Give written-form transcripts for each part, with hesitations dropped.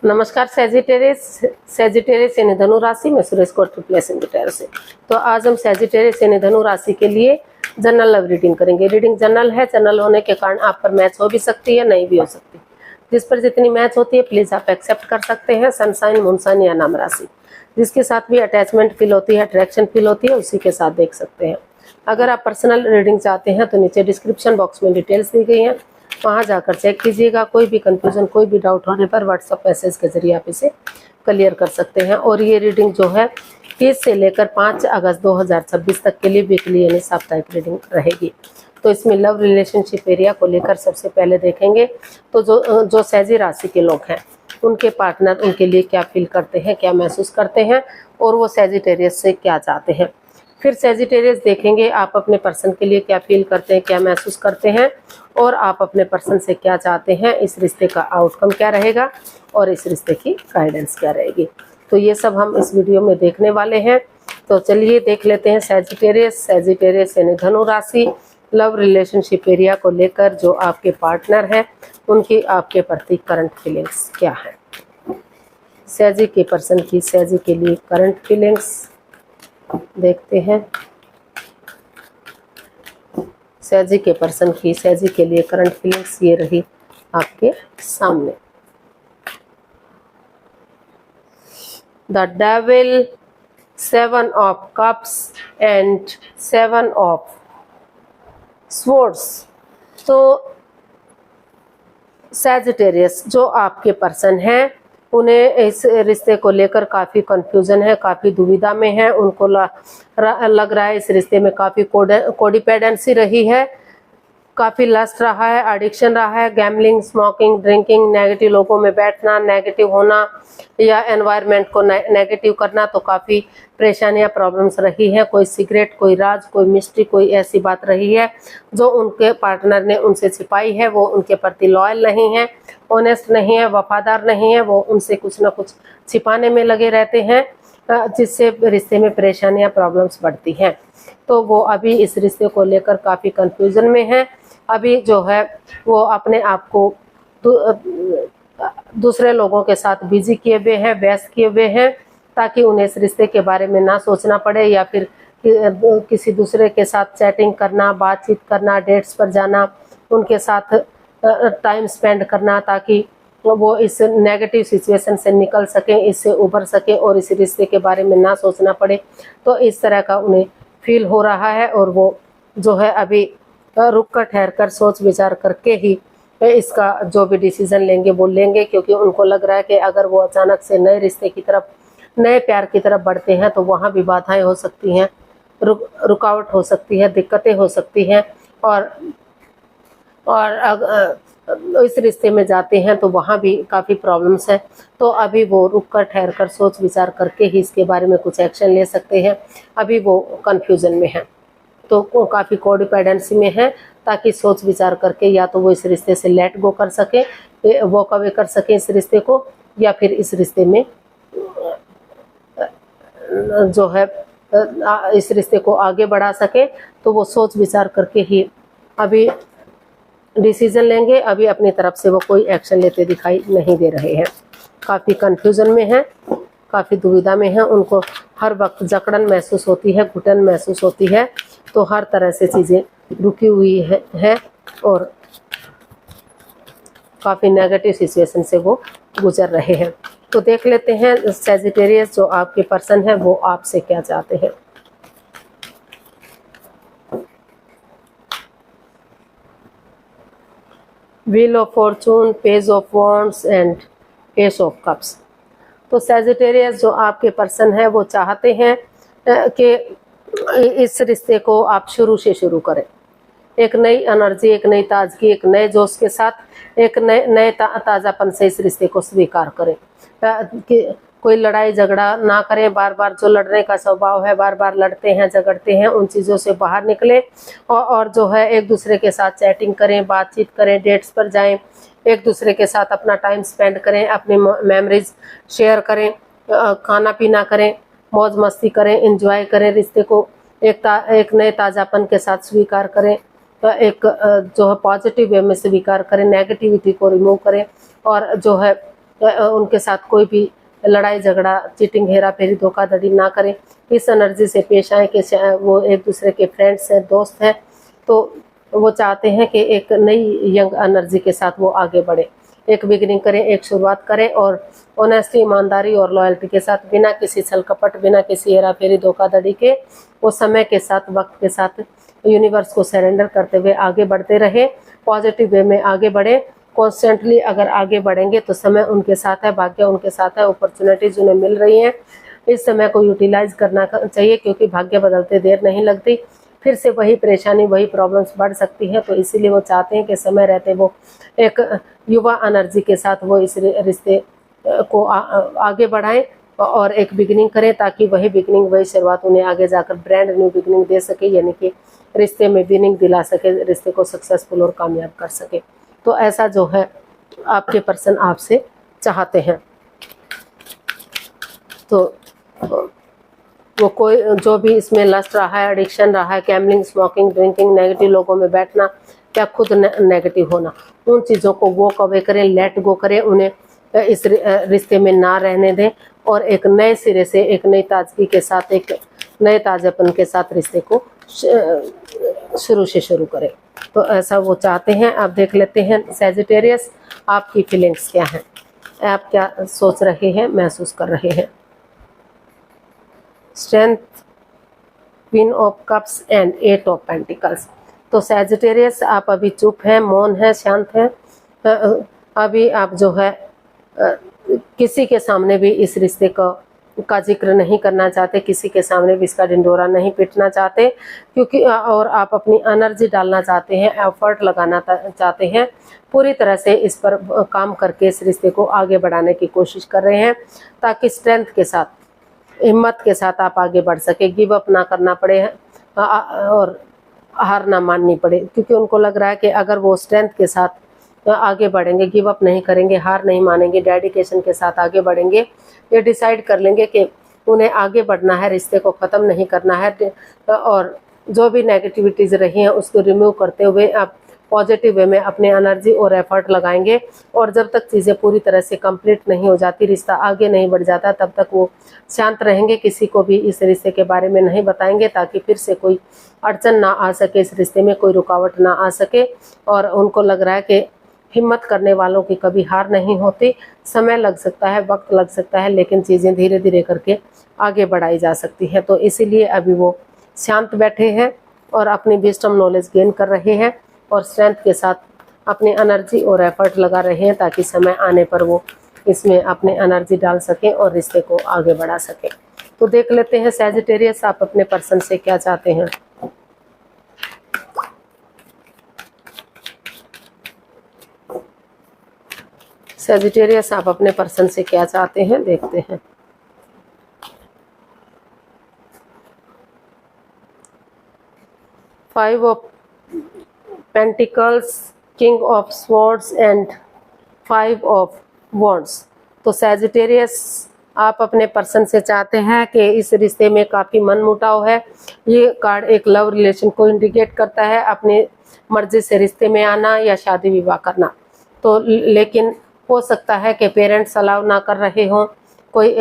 नमस्कार सेजिटेरियस यानी धनु राशि में सुरेश कोट प्लेस इंडिटेयर से। तो आज हम सेजिटेरियस यानी धनु राशि के लिए जनरल लव रीडिंग करेंगे। रीडिंग जनरल है, जनरल होने के कारण आप पर मैच हो भी सकती है, नहीं भी हो सकती। जिस पर जितनी मैच होती है प्लीज आप एक्सेप्ट कर सकते हैं। सनसाइन, मूनसाइन या नाम राशि, जिसके साथ भी अटैचमेंट फील होती है, अट्रैक्शन फील होती है, उसी के साथ देख सकते हैं। अगर आप पर्सनल रीडिंग चाहते हैं तो नीचे डिस्क्रिप्शन बॉक्स में डिटेल्स दी गई हैं, वहां जाकर चेक कीजिएगा। कोई भी कंफ्यूजन, कोई भी डाउट होने पर व्हाट्सएप मैसेज के जरिए आप इसे क्लियर कर सकते हैं। और ये रीडिंग जो है 30 से लेकर 5 अगस्त 2026 तक के लिए वीकली यानी साप्ताहिक रीडिंग रहेगी। तो इसमें लव रिलेशनशिप एरिया को लेकर सबसे पहले देखेंगे तो जो सैजी राशि के लोग हैं उनके पार्टनर उनके लिए क्या फील करते हैं, क्या महसूस करते हैं और वो सेजिटेरियस से क्या चाहते हैं। फिर सेजिटेरियस देखेंगे आप अपने पर्सन के लिए क्या फील करते हैं, क्या महसूस करते हैं और आप अपने पर्सन से क्या चाहते हैं, इस रिश्ते का आउटकम क्या रहेगा और इस रिश्ते की गाइडेंस क्या रहेगी। तो ये सब हम इस वीडियो में देखने वाले हैं। तो चलिए देख लेते हैं सेजिटेरियस यानी धनु राशि लव रिलेशनशिप एरिया को लेकर जो आपके पार्टनर है उनकी आपके प्रति करंट फीलिंग्स क्या है। सैजी के पर्सन की सैजी के लिए करंट फीलिंग्स देखते हैं। सैजी के पर्सन की सैजी के लिए करंट फीलिंग्स ये रही आपके सामने। The devil, 7 of cups and 7 of swords. तो सैजिटेरियस जो आपके पर्सन हैं उन्हें इस रिश्ते को लेकर काफ़ी कंफ्यूजन है, काफ़ी दुविधा में है। उनको लग रहा है इस रिश्ते में काफ़ी कोडिपेंडेंसी रही है, काफ़ी लस्ट रहा है, एडिक्शन रहा है, गैम्बलिंग, स्मोकिंग, ड्रिंकिंग, नेगेटिव लोगों में बैठना, नेगेटिव होना या एनवायरनमेंट को नेगेटिव करना। तो काफ़ी परेशानियां, प्रॉब्लम्स रही है। कोई सीक्रेट, कोई राज, कोई मिस्ट्री, कोई ऐसी बात रही है जो उनके पार्टनर ने उनसे छिपाई है। वो उनके प्रति लॉयल नहीं है, ऑनेस्ट नहीं है, वफादार नहीं है। वो उनसे कुछ ना कुछ छिपाने में लगे रहते हैं, जिससे रिश्ते में परेशानियां, प्रॉब्लम्स बढ़ती हैं। तो वो अभी इस रिश्ते को लेकर काफ़ी कंफ्यूजन में है। अभी जो है वो अपने आप को दूसरे लोगों के साथ बिजी किए हुए हैं, व्यस्त किए हुए हैं, ताकि उन्हें इस रिश्ते के बारे में ना सोचना पड़े या फिर किसी दूसरे के साथ चैटिंग करना, बातचीत करना, डेट्स पर जाना, उनके साथ टाइम स्पेंड करना, ताकि वो इस नेगेटिव सिचुएशन से निकल सकें, इससे उभर सकें और इस रिश्ते के बारे में ना सोचना पड़े। तो इस तरह का उन्हें फील हो रहा है और वो जो है अभी रुक कर ठहर कर सोच विचार करके ही इसका जो भी डिसीजन लेंगे वो लेंगे, क्योंकि उनको लग रहा है कि अगर वो अचानक से नए रिश्ते की तरफ, नए प्यार की तरफ बढ़ते हैं तो वहाँ भी बाधाएं हो सकती हैं, रुकावट हो सकती है, दिक्कतें हो सकती हैं। और इस रिश्ते में जाते हैं तो वहाँ भी काफ़ी प्रॉब्लम्स है। तो अभी वो रुक कर ठहर कर सोच विचार करके ही इसके बारे में कुछ एक्शन ले सकते हैं। अभी वो कन्फ्यूजन में है, तो काफ़ी कोडिपेंडेंसी में है, ताकि सोच विचार करके या तो वो इस रिश्ते से लेट गो कर सके, वॉक अवे कर सके इस रिश्ते को, या फिर इस रिश्ते में जो है इस रिश्ते को आगे बढ़ा सके। तो वो सोच विचार करके ही अभी डिसीजन लेंगे। अभी अपनी तरफ से वो कोई एक्शन लेते दिखाई नहीं दे रहे हैं। काफ़ी कंफ्यूजन में है, काफ़ी दुविधा में है। उनको हर वक्त जकड़न महसूस होती है, घुटन महसूस होती है। तो हर तरह से चीज़ें रुकी हुई है और काफ़ी नेगेटिव सिचुएशन से वो गुजर रहे हैं। तो देख लेते हैं सेजिटेरियस जो आपके पर्सन है वो आपसे क्या चाहते हैं। Wheel of Fortune, page of wands and S of cups. तो सेजिटेरियस जो आपके पर्सन है वो चाहते हैं कि इस रिश्ते को आप शुरू से शुरू करें, एक नई एनर्जी, एक नई ताजगी, एक नए जोश के साथ, एक नए ताज़ापन से इस रिश्ते को स्वीकार करें। कि कोई लड़ाई झगड़ा ना करें, बार बार जो लड़ने का स्वभाव है, बार बार लड़ते हैं, झगड़ते हैं, उन चीज़ों से बाहर निकले और जो है एक दूसरे के साथ चैटिंग करें, बातचीत करें, डेट्स पर जाएं, एक दूसरे के साथ अपना टाइम स्पेंड करें, अपनी मेमोरीज शेयर करें, खाना पीना करें, मौज मस्ती करें, एंजॉय करें, रिश्ते को एक नए ताज़ापन के साथ स्वीकार करें, एक जो है पॉजिटिव वे में स्वीकार करें, नेगेटिविटी को रिमूव करें और जो है उनके साथ कोई भी लड़ाई झगड़ा, चीटिंग, हेरा फेरी, धोखाधड़ी ना करें। इस एनर्जी से पेश आए कि वो एक दूसरे के फ्रेंड्स हैं, दोस्त हैं, तो वो चाहते हैं कि एक नई यंग एनर्जी के साथ वो आगे बढ़े, एक बिगिनिंग करें, एक शुरुआत करें और ऑनेस्टी, ईमानदारी और लॉयल्टी के साथ, बिना किसी छल कपट, बिना किसी हेरा फेरी, धोखाधड़ी के, वो समय के साथ, वक्त के साथ यूनिवर्स को सरेंडर करते हुए आगे बढ़ते रहे, पॉजिटिव वे में आगे बढ़े। कॉन्स्टेंटली अगर आगे बढ़ेंगे तो समय उनके साथ है, भाग्य उनके साथ है, अपॉर्चुनिटीज उन्हें मिल रही हैं। इस समय को यूटिलाइज करना चाहिए क्योंकि भाग्य बदलते देर नहीं लगती, फिर से वही परेशानी, वही प्रॉब्लम्स बढ़ सकती हैं। तो इसीलिए वो चाहते हैं कि समय रहते वो एक युवा एनर्जी के साथ वो इस रिश्ते को आगे बढ़ाएं और एक बिगिनिंग करें, ताकि वही बिगिनिंग, वही शुरुआत उन्हें आगे जाकर ब्रांड न्यू बिगिनिंग दे सके, यानी कि रिश्ते में बिगिनिंग दिला सके, रिश्ते को सक्सेसफुल और कामयाब कर सके। तो ऐसा जो है आपके पर्सन आपसे चाहते हैं। तो वो कोई जो भी इसमें लस्ट रहा है, एडिक्शन रहा है, गैम्बलिंग, स्मोकिंग, ड्रिंकिंग, नेगेटिव लोगों में बैठना या खुद नेगेटिव होना, उन चीज़ों को वॉक अवे करें, लेट गो करें, उन्हें इस रिश्ते में ना रहने दें और एक नए सिरे से, एक नई ताजगी के साथ, एक नए ताजेपन के साथ रिश्ते को शुरू से शुरू करें। तो ऐसा वो चाहते हैं। आप देख लेते हैं सैजिटेरियस, आपकी फीलिंग्स क्या हैं, आप क्या सोच रहे हैं, महसूस कर रहे हैं। Strength, queen of cups and 8 of pentacles. तो सैजिटेरियस, आप अभी चुप हैं, मौन हैं, शांत हैं। अभी आप जो है किसी के सामने भी इस रिश्ते का जिक्र नहीं करना चाहते, किसी के सामने भी इसका ढिंढोरा नहीं पीटना चाहते, क्योंकि और आप अपनी एनर्जी डालना चाहते हैं, एफर्ट लगाना चाहते हैं, पूरी तरह से इस पर काम करके इस रिश्ते को आगे बढ़ाने की कोशिश कर रहे हैं, ताकि स्ट्रेंथ के साथ, हिम्मत के साथ आप आगे बढ़ सके, गिव अप ना करना पड़े और हार ना माननी पड़े। क्योंकि उनको लग रहा है कि अगर वो स्ट्रेंथ के साथ आगे बढ़ेंगे, गिव अप नहीं करेंगे, हार नहीं मानेंगे, डेडिकेशन के साथ आगे बढ़ेंगे, ये डिसाइड कर लेंगे कि उन्हें आगे बढ़ना है, रिश्ते को ख़त्म नहीं करना है, और जो भी नेगेटिविटीज़ रही हैं उसको रिमूव करते हुए आप पॉजिटिव वे में अपने एनर्जी और एफर्ट लगाएंगे। और जब तक चीज़ें पूरी तरह से कंप्लीट नहीं हो जाती, रिश्ता आगे नहीं बढ़ जाता, तब तक वो शांत रहेंगे, किसी को भी इस रिश्ते के बारे में नहीं बताएंगे, ताकि फिर से कोई अड़चन ना आ सके, इस रिश्ते में कोई रुकावट ना आ सके। और उनको लग रहा है कि हिम्मत करने वालों की कभी हार नहीं होती, समय लग सकता है, वक्त लग सकता है, लेकिन चीज़ें धीरे धीरे करके आगे बढ़ाई जा सकती हैं। तो इसीलिए अभी वो शांत बैठे हैं और अपनी विजडम नॉलेज गेन कर रहे हैं और स्ट्रेंथ के साथ अपनी एनर्जी और एफर्ट लगा रहे हैं, ताकि समय आने पर वो इसमें अपने एनर्जी डाल सकें और रिश्ते को आगे बढ़ा सकें। तो देख लेते हैं सैजिटेरियस, आप अपने पर्सन से क्या चाहते हैं। सैजिटेरियस, आप अपने पर्सन से क्या चाहते हैं, देखते हैं। Five of pentacles, king of swords and 5 of wands. तो सैजिटेरियस, आप अपने पर्सन से चाहते हैं कि इस रिश्ते में काफ़ी मनमुटाव है। ये कार्ड एक लव रिलेशन को इंडिकेट करता है, अपनी मर्जी से रिश्ते में आना या शादी विवाह करना। तो लेकिन हो सकता है कि पेरेंट्स अलाउ ना कर रहे हों, कोई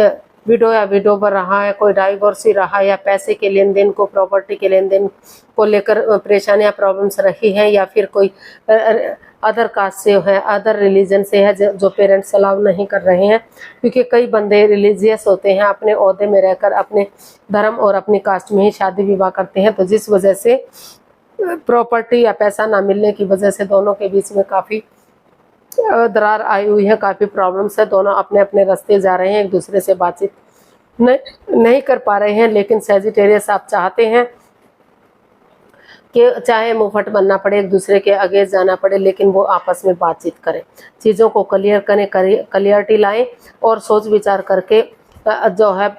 विडो या विडोवर रहा है, कोई डाइवोर्सी रहा, या पैसे के लेन देन को, प्रॉपर्टी के लेन देन को लेकर परेशानियां, प्रॉब्लम्स रही हैं, या फिर कोई अदर कास्ट से है, अदर रिलीजन से है, जो पेरेंट्स अलाउ नहीं कर रहे हैं। क्योंकि कई बंदे रिलीजियस होते हैं, अपने ओहदे में रहकर अपने धर्म और अपनी कास्ट में ही शादी विवाह करते हैं, तो जिस वजह से प्रॉपर्टी या पैसा ना मिलने की वजह से दोनों के बीच में काफ़ी दरार आई हुई है, काफ़ी प्रॉब्लम्स है, दोनों अपने अपने रास्ते जा रहे हैं, एक दूसरे से बातचीत नहीं कर पा रहे हैं। लेकिन सैजिटेरियस, आप चाहते हैं कि चाहे मुंहफट बनना पड़े, एक दूसरे के आगे जाना पड़े, लेकिन वो आपस में बातचीत करें, चीज़ों को क्लियर करें, क्लियरिटी लाएं और सोच विचार करके जो है,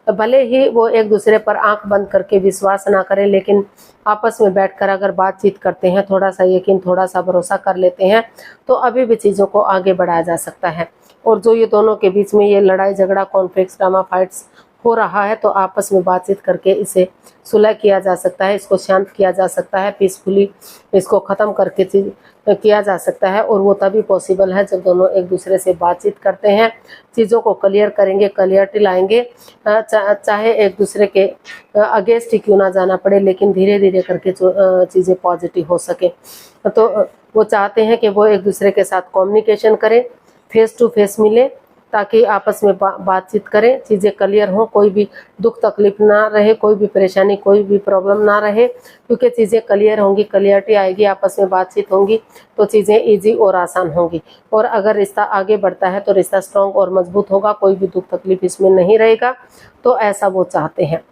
भले ही वो एक दूसरे पर आंख बंद करके विश्वास ना करें, लेकिन आपस में बैठकर अगर बातचीत करते हैं, थोड़ा सा यकीन, थोड़ा सा भरोसा कर लेते हैं, तो अभी भी चीज़ों को आगे बढ़ाया जा सकता है। और जो ये दोनों के बीच में ये लड़ाई झगड़ा, कॉन्फ्लिक्ट्स, ड्रामा, फाइट्स हो रहा है तो आपस में बातचीत करके इसे सुलह किया जा सकता है, इसको शांत किया जा सकता है, पीसफुली इसको ख़त्म करके किया जा सकता है। और वो तभी पॉसिबल है जब दोनों एक दूसरे से बातचीत करते हैं, चीज़ों को क्लियर करेंगे, क्लियरिटी लाएंगे, चाहे एक दूसरे के अगेंस्ट ही क्यों ना जाना पड़े, लेकिन धीरे धीरे करके जो चीज़ें पॉजिटिव हो सके। तो वो चाहते हैं कि वो एक दूसरे के साथ कम्युनिकेशन करें, फेस टू फेस मिले, ताकि आपस में बातचीत करें, चीज़ें क्लियर हों, कोई भी दुख तकलीफ ना रहे, कोई भी परेशानी, कोई भी प्रॉब्लम ना रहे, क्योंकि चीज़ें क्लियर होंगी, क्लियरिटी आएगी, आपस में बातचीत होंगी तो चीज़ें इजी और आसान होंगी। और अगर रिश्ता आगे बढ़ता है तो रिश्ता स्ट्रॉन्ग और मजबूत होगा, कोई भी दुख तकलीफ इसमें नहीं रहेगा। तो ऐसा वो चाहते हैं,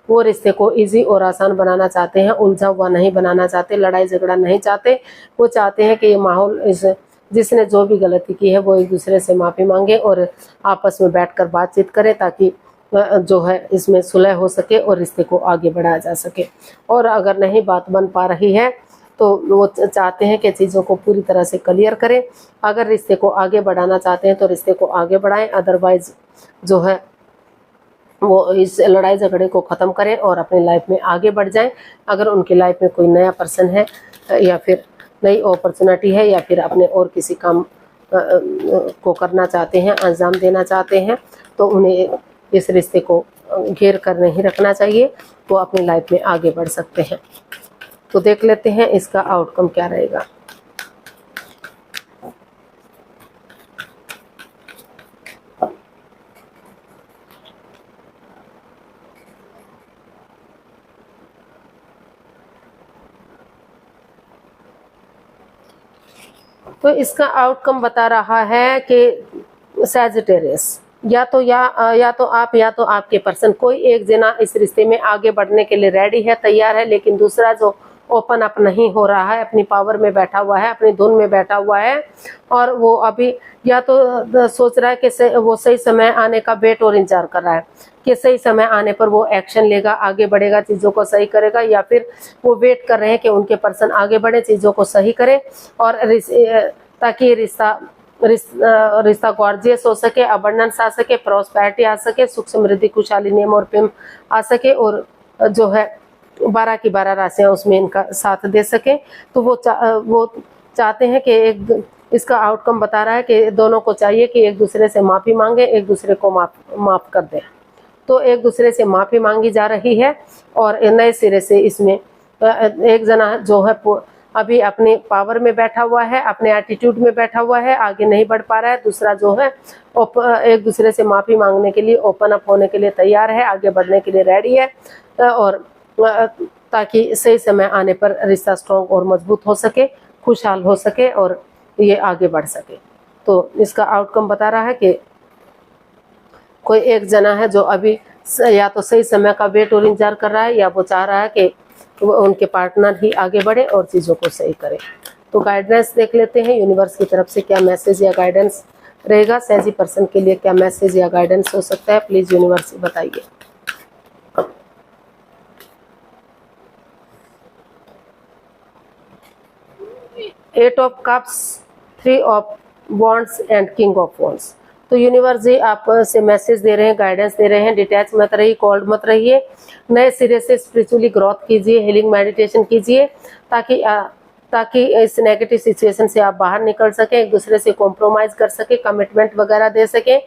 वो रिश्ते को इजी और आसान बनाना चाहते हैं, उलझा हुआ नहीं बनाना चाहते, लड़ाई झगड़ा नहीं चाहते। वो चाहते हैं कि ये माहौल जिसने जो भी गलती की है वो एक दूसरे से माफ़ी मांगे और आपस में बैठकर बातचीत करें, ताकि जो है इसमें सुलह हो सके और रिश्ते को आगे बढ़ाया जा सके। और अगर नहीं बात बन पा रही है तो वो चाहते हैं कि चीज़ों को पूरी तरह से क्लियर करें। अगर रिश्ते को आगे बढ़ाना चाहते हैं तो रिश्ते को आगे बढ़ाएं, अदरवाइज जो है वो इस लड़ाई झगड़े को ख़त्म करें और अपनी लाइफ में आगे बढ़ जाएं। अगर उनकी लाइफ में कोई नया पर्सन है या फिर नई अपॉर्चुनिटी है या फिर अपने और किसी काम को करना चाहते हैं, अंजाम देना चाहते हैं, तो उन्हें इस रिश्ते को घेर कर नहीं रखना चाहिए, वो अपनी लाइफ में आगे बढ़ सकते हैं। तो देख लेते हैं इसका आउटकम क्या रहेगा। तो इसका आउटकम बता रहा है कि सैजिटेरियस या तो आप या तो आपके पर्सन, कोई एक जना इस रिश्ते में आगे बढ़ने के लिए रेडी है, तैयार है, लेकिन दूसरा जो ओपन अप नहीं हो रहा है, अपनी पावर में बैठा हुआ है, अपनी धुन में बैठा हुआ है, और वो अभी या तो सोच रहा है कि वो सही समय आने का वेट और इंतजार कर रहा है कि सही समय आने पर वो एक्शन लेगा, आगे बढ़ेगा, चीज़ों को सही करेगा, या फिर वो वेट कर रहे हैं कि उनके पर्सन आगे बढ़े, चीज़ों को सही करें और ताकि रिश्ता गॉर्जियस हो सके, अबंडेंस आ सके, प्रॉस्पेरिटी आ सके, सुख समृद्धि खुशहाली नेम और प्रेम आ सके, और जो है 12 की 12 राशियां उसमें इनका साथ दे सके। तो वो चाहते हैं कि इसका आउटकम बता रहा है कि दोनों को चाहिए कि एक दूसरे से माफ़ी मांगे, एक दूसरे को माफ़ कर दें। तो एक दूसरे से माफ़ी मांगी जा रही है और नए सिरे से इसमें एक जना जो है अभी अपने पावर में बैठा हुआ है, अपने एटीट्यूड में बैठा हुआ है, आगे नहीं बढ़ पा रहा है। दूसरा जो है एक दूसरे से माफ़ी मांगने के लिए, ओपन अप होने के लिए तैयार है, आगे बढ़ने के लिए रेडी है, और ताकि सही समय आने पर रिश्ता स्ट्रॉन्ग और मजबूत हो सके, खुशहाल हो सके और ये आगे बढ़ सके। तो इसका आउटकम बता रहा है कि कोई एक जना है जो अभी या तो सही समय का वेट और इंतजार कर रहा है, या वो चाह रहा है कि उनके पार्टनर ही आगे बढ़े और चीज़ों को सही करे। तो गाइडेंस देख लेते हैं यूनिवर्स की तरफ से क्या मैसेज या गाइडेंस रहेगा, सैजी पर्सन के लिए क्या मैसेज या गाइडेंस हो सकता है, प्लीज़ यूनिवर्स बताइए। Eight of cups, 3 of wands and king of wands. तो यूनिवर्स जी आप से मैसेज दे रहे हैं, गाइडेंस दे रहे हैं, डिटैच मत रहिए, कोल्ड मत रहिए, नए सिरे से स्पिरिचुअली ग्रोथ कीजिए, हीलिंग मेडिटेशन कीजिए, ताकि इस नेगेटिव सिचुएशन से आप बाहर निकल सकें, एक दूसरे से कॉम्प्रोमाइज़ कर सकें, कमिटमेंट वगैरह दे सकें,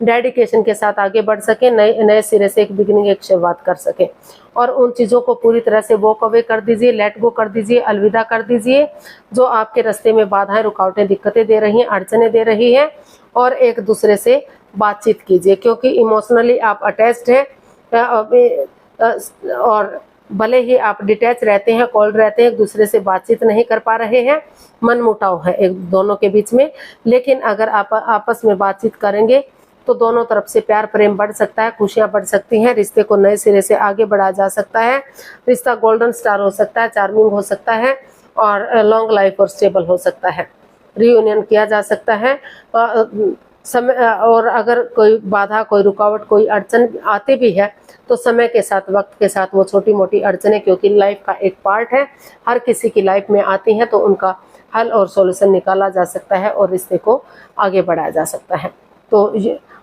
डेडिकेशन के साथ आगे बढ़ सके, नए सिरे से एक बिगिनिंग, एक शुरुआत कर सके। और उन चीज़ों को पूरी तरह से वॉक अवे कर दीजिए, लेट गो कर दीजिए, अलविदा कर दीजिए जो आपके रास्ते में बाधाएं, रुकावटें, दिक्कतें दे रही हैं, अड़चने दे रही हैं, और एक दूसरे से बातचीत कीजिए, क्योंकि इमोशनली आप अटैच्ड हैं और भले ही आप डिटैच रहते हैं, कोल्ड रहते हैं, एक दूसरे से बातचीत नहीं कर पा रहे हैं, मन मुटाव है एक दोनों के बीच में, लेकिन अगर आप आपस में बातचीत करेंगे तो दोनों तरफ से प्यार प्रेम बढ़ सकता है, खुशियां बढ़ सकती हैं, रिश्ते को नए सिरे से आगे बढ़ाया जा सकता है, रिश्ता गोल्डन स्टार हो सकता है, चार्मिंग हो सकता है और लॉन्ग लाइफ और स्टेबल हो सकता है, रियूनियन किया जा सकता है। समय और अगर कोई बाधा, कोई रुकावट, कोई अड़चन आती भी है तो समय के साथ, वक्त के साथ वो छोटी मोटी अड़चनें, क्योंकि लाइफ का एक पार्ट है, हर किसी की लाइफ में आती हैं, तो उनका हल और सॉल्यूशन निकाला जा सकता है और रिश्ते को आगे बढ़ाया जा सकता है। तो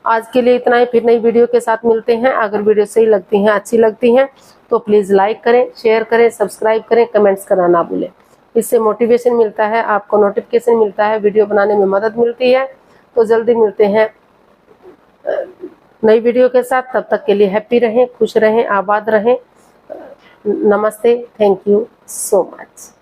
आज के लिए इतना ही, फिर नई वीडियो के साथ मिलते हैं। अगर वीडियो सही लगती हैं, अच्छी लगती हैं तो प्लीज़ लाइक करें, शेयर करें, सब्सक्राइब करें, कमेंट्स करना ना भूलें। इससे मोटिवेशन मिलता है, आपको नोटिफिकेशन मिलता है, वीडियो बनाने में मदद मिलती है। तो जल्दी मिलते हैं नई वीडियो के साथ। तब तक के लिए हैप्पी रहें, खुश रहें, आबाद रहें। नमस्ते, थैंक यू सो मच।